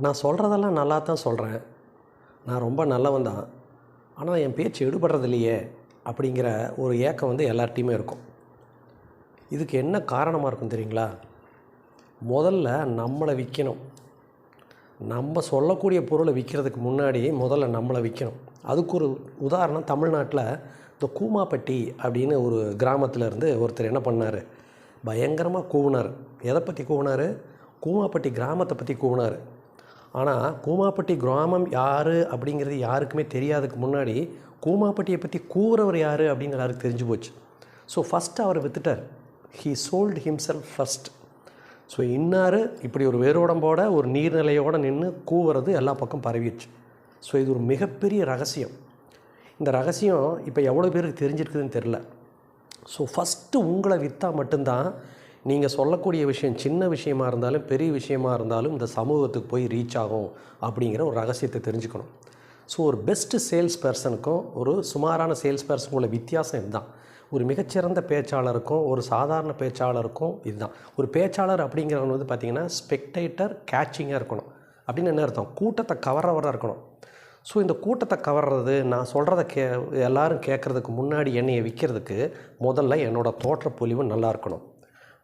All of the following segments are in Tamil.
நான் சொல்கிறதெல்லாம் நல்லா தான் சொல்கிறேன், நான் ரொம்ப நல்லவன் தான், ஆனால் என் பேச்சு எடுபடுறது இல்லையே அப்படிங்கிற ஒரு ஏக்கம் வந்து எல்லார்ட்டையுமே இருக்கும். இதுக்கு என்ன காரணமாக இருக்கும் தெரியுங்களா? முதல்ல நம்மளை விற்கணும். நம்ம சொல்லக்கூடிய பொருளை விற்கிறதுக்கு முன்னாடி முதல்ல நம்மளை விற்கணும். அதுக்கு ஒரு உதாரணம், தமிழ்நாட்டில் இந்த கூமாப்பட்டி அப்படின்னு ஒரு கிராமத்தில் இருந்து ஒருத்தர் என்ன பண்ணார், பயங்கரமாக கூவினார். எதை பற்றி கூவினார்? கூமாப்பட்டி கிராமத்தை பற்றி கூவினார். ஆனால் கூமாப்பட்டி கிராமம் யார் அப்படிங்கிறது யாருக்குமே தெரியாததுக்கு முன்னாடி கூமாப்பட்டியை பற்றி கூவுறவர் யார் அப்படின்னு எல்லாருக்கும் தெரிஞ்சு போச்சு. ஸோ ஃபஸ்ட்டு அவர் விற்றுட்டார். He sold himself first. So இன்னார் இப்படி ஒரு வேரோடம்போட ஒரு நீர்நிலையோடு நின்று கூவுறது எல்லா பக்கம் பரவிடுச்சு. ஸோ இது ஒரு மிகப்பெரிய ரகசியம். இந்த ரகசியம் இப்போ எவ்வளோ பேருக்கு தெரிஞ்சிருக்குதுன்னு தெரில. ஸோ ஃபஸ்ட்டு உங்களை விற்றா மட்டும்தான் நீங்கள் சொல்லக்கூடிய விஷயம் சின்ன விஷயமாக இருந்தாலும் பெரிய விஷயமாக இருந்தாலும் இந்த சமூகத்துக்கு போய் ரீச் ஆகும் அப்படிங்கிற ஒரு ரகசியத்தை தெரிஞ்சுக்கணும். ஸோ ஒரு பெஸ்ட்டு சேல்ஸ் பர்சனுக்கும் ஒரு சுமாரான சேல்ஸ் பர்சனுக்கும் உள்ள வித்தியாசம் இதுதான். ஒரு மிகச்சிறந்த பேச்சாளருக்கும் ஒரு சாதாரண பேச்சாளருக்கும் இதுதான். ஒரு பேச்சாளர் அப்படிங்கிறவங்க வந்து பார்த்திங்கன்னா ஸ்பெக்டேட்டர் கேட்சிங்காக இருக்கணும். அப்படின்னு என்ன அர்த்தம்? கூட்டத்தை கவர்றவராக இருக்கணும். ஸோ இந்த கூட்டத்தை கவர்றது, நான் சொல்கிறத எல்லோரும் கேட்குறதுக்கு முன்னாடி என்னையை விற்கிறதுக்கு முதல்ல என்னோடய தோற்றப்பொழிவு நல்லா இருக்கணும்.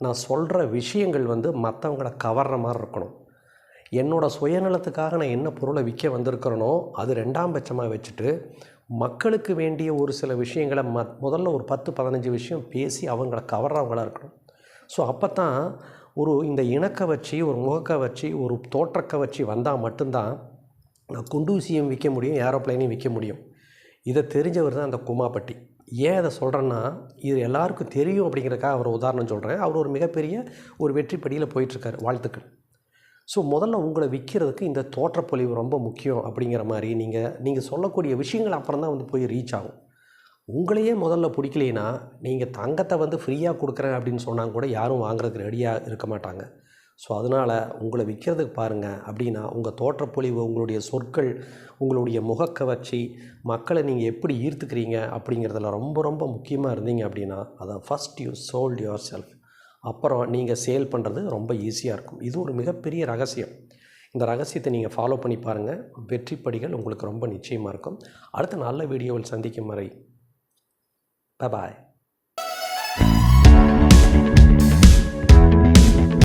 நான் சொல்கிற விஷயங்கள் வந்து மற்றவங்களை கவர்ற மாதிரி இருக்கணும். என்னோடய சுயநலத்துக்காக நான் என்ன பொருளை விற்க வந்திருக்கிறேனோ அது ரெண்டாம் பட்சமாக வச்சுட்டு மக்களுக்கு வேண்டிய ஒரு சில விஷயங்களை முதல்ல ஒரு 10-15 விஷயம் பேசி அவங்கள கவர்றவங்களாக இருக்கணும். ஸோ அப்போ தான் ஒரு இந்த இணக்க வச்சு, ஒரு முகக்க வச்சு, ஒரு தோற்றக்க வச்சு வந்தால் மட்டும்தான் நான் குண்டூசியும் விற்க முடியும், ஏரோப்ளைனையும் விற்க முடியும். இதை தெரிஞ்சவர் தான் அந்த கூமாப்பட்டி. ஏன் அதை சொல்கிறேன்னா, இது எல்லாருக்கும் தெரியும் அப்படிங்கிறக்காக அவர் உதாரணம் சொல்கிறேன். அவர் ஒரு மிகப்பெரிய ஒரு வெற்றி படியில் போயிட்டுருக்கார். வாழ்த்துக்கள். ஸோ முதல்ல உங்களை விற்கிறதுக்கு இந்த தோற்றப்பொழிவு ரொம்ப முக்கியம் அப்படிங்கிற மாதிரி நீங்கள் சொல்லக்கூடிய விஷயங்கள் அப்புறம் தான் வந்து போய் ரீச் ஆகும். உங்களையே முதல்ல பிடிக்கலைன்னா நீங்கள் தங்கத்தை வந்து ஃப்ரீயாக கொடுக்குறேன் அப்படின்னு சொன்னால் கூட யாரும் வாங்குறதுக்கு ரெடியாக இருக்க மாட்டாங்க. ஸோ அதனால் உங்களை விற்கிறதுக்கு பாருங்கள். அப்படின்னா உங்கள் தோற்றப்பொழிவு, உங்களுடைய சொற்கள், உங்களுடைய முகக்கவர்ச்சி, மக்களை நீங்கள் எப்படி ஈர்த்துக்கிறீங்க அப்படிங்கிறதுல ரொம்ப ரொம்ப முக்கியமாக இருந்தீங்க அப்படின்னா அதை first you sold your self. அப்புறம் நீங்கள் சேல் பண்ணுறது ரொம்ப ஈஸியாக இருக்கும். இது ஒரு மிகப்பெரிய ரகசியம். இந்த ரகசியத்தை நீங்கள் ஃபாலோ பண்ணி பாருங்கள். வெற்றிப்படிகள் உங்களுக்கு ரொம்ப நிச்சயமாக இருக்கும். அடுத்த நல்ல வீடியோவில் சந்திக்கும் வரை பாய்.